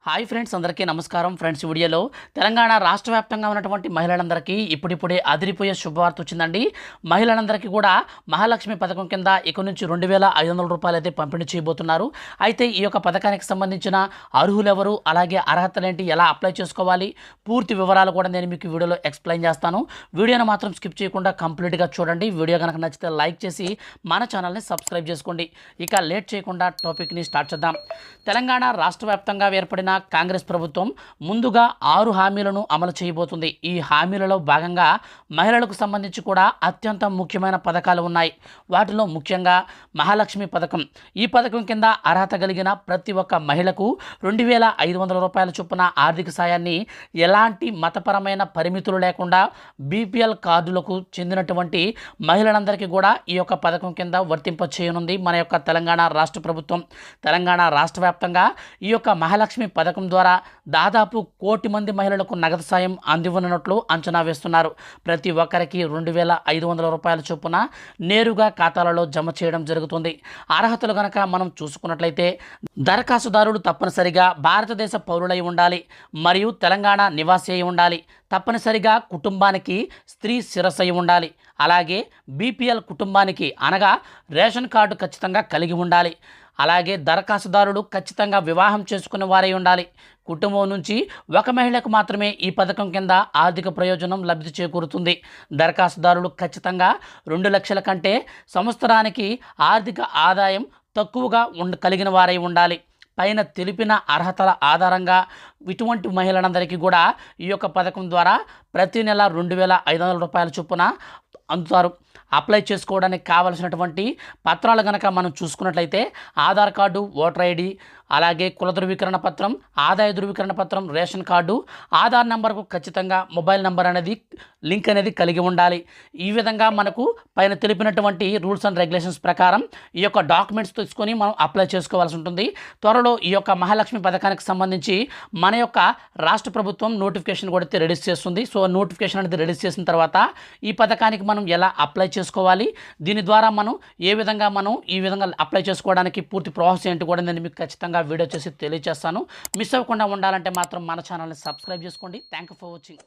Hi friends, అందరికీ నమస్కారం. Friends, ఈ వీడియోలో తెలంగాణ రాష్ట్ర వ్యాప్తంగా ఉన్నటువంటి మహిళలందరికీ ఇప్పుడిప్పుడే అదిరిపోయే శుభవార్త వచ్చిందండి. మహిళలందరికీ కూడా మహాలక్ష్మి పథకం కింద ఇక నుంచి 2,500 రూపాయలు అయితే పంపిణీ చేయబోతున్నారు. అయితే ఈ యొక్క పథకానికి సంబంధించిన అర్హులెవరు, అలాగే అర్హతలేంటి, ఎలా అప్లై చేసుకోవాలి, పూర్తి వివరాలు కూడా నేను మీకు వీడియోలో ఎక్స్ప్లెయిన్ చేస్తాను. వీడియోను మాత్రం స్కిప్ చేయకుండా కంప్లీట్గా చూడండి. వీడియో కనుక నచ్చితే లైక్ చేసి మన ఛానల్ని సబ్స్క్రైబ్ చేసుకోండి. ఇక లేట్ చేయకుండా టాపిక్ని స్టార్ట్ చేద్దాం. తెలంగాణ రాష్ట్ర వ్యాప్తంగా ఏర్పడిన కాంగ్రెస్ ప్రభుత్వం ముందుగా 6 హామీలను అమలు చేయబోతుంది. ఈ హామీలలో భాగంగా మహిళలకు సంబంధించి కూడా అత్యంత ముఖ్యమైన పథకాలు ఉన్నాయి. వాటిలో ముఖ్యంగా మహాలక్ష్మి పథకం. ఈ పథకం కింద అర్హత కలిగిన ప్రతి ఒక్క మహిళకు 2,500 రూపాయల చొప్పున ఆర్థిక సాయాన్ని ఎలాంటి మతపరమైన పరిమితులు లేకుండా బీపీఎల్ కార్డులకు చెందినటువంటి మహిళలందరికీ కూడా ఈ యొక్క పథకం కింద వర్తింప చేయనుంది మన యొక్క తెలంగాణ రాష్ట్ర ప్రభుత్వం. తెలంగాణ రాష్ట్ర వ్యాప్తంగా ఈ యొక్క మహాలక్ష్మి పథకం ద్వారా దాదాపు 1 కోటి మంది మహిళలకు నగదు సాయం అందివ్వనున్నట్లు అంచనా వేస్తున్నారు. ప్రతి ఒక్కరికి 2,500 రూపాయల చొప్పున నేరుగా ఖాతాలలో జమ చేయడం జరుగుతుంది. అర్హతలు కనుక మనం చూసుకున్నట్లయితే దరఖాస్తుదారుడు తప్పనిసరిగా భారతదేశ పౌరులై ఉండాలి మరియు తెలంగాణ నివాసి అయి ఉండాలి. తప్పనిసరిగా కుటుంబానికి స్త్రీ శిరస్సు అయి ఉండాలి. అలాగే బీపీఎల్ కుటుంబానికి అనగా రేషన్ కార్డు ఖచ్చితంగా కలిగి ఉండాలి. అలాగే దరఖాస్తుదారుడు ఖచ్చితంగా వివాహం చేసుకునే వారై ఉండాలి. కుటుంబం నుంచి ఒక మహిళకు మాత్రమే ఈ పథకం కింద ఆర్థిక ప్రయోజనం లబ్ధి చేకూరుతుంది. దరఖాస్తుదారులు ఖచ్చితంగా 2 లక్షల కంటే సంవత్సరానికి ఆర్థిక ఆదాయం తక్కువగా కలిగిన వారై ఉండాలి. పైన తెలిపిన అర్హతల ఆధారంగా ఇటువంటి మహిళలందరికీ కూడా ఈ యొక్క పథకం ద్వారా ప్రతి నెల 2,500 రూపాయల చొప్పున అందుతారు. అప్లై చేసుకోవడానికి కావలసినటువంటి పత్రాలు కనుక మనం చూసుకున్నట్లయితే ఆధార్ కార్డు, ఓటర్ ఐడి, అలాగే కుల ధృవీకరణ పత్రం, ఆదాయ ధృవీకరణ పత్రం, రేషన్ కార్డు, ఆధార్ నెంబర్కు ఖచ్చితంగా మొబైల్ నెంబర్ అనేది లింక్ అనేది కలిగి ఉండాలి. ఈ విధంగా మనకు పైన తెలిపినటువంటి రూల్స్ అండ్ రెగ్యులేషన్స్ ప్రకారం ఈ యొక్క డాక్యుమెంట్స్ తీసుకొని మనం అప్లై చేసుకోవాల్సి ఉంటుంది. త్వరలో ఈ యొక్క మహాలక్ష్మి పథకానికి సంబంధించి మన యొక్క రాష్ట్ర ప్రభుత్వం నోటిఫికేషన్ కూడా రిలీజ్ చేస్తుంది. సో నోటిఫికేషన్ అనేది రిలీజ్ చేసిన తర్వాత ఈ పథకానికి మనం ఎలా అప్లై చేసుకోవాలి, దీని ద్వారా మనం ఏ విధంగా ఈ విధంగా అప్లై చేసుకోవడానికి పూర్తి ప్రాసెస్ ఏంటి కూడా నేను మీకు ఖచ్చితంగా వీడియో చేసి తెలియజేస్తాను. మిస్ అవ్వకుండా ఉండాలంటే మాత్రం మన ఛానల్ని సబ్స్క్రైబ్ చేసుకోండి. Thank you for watching.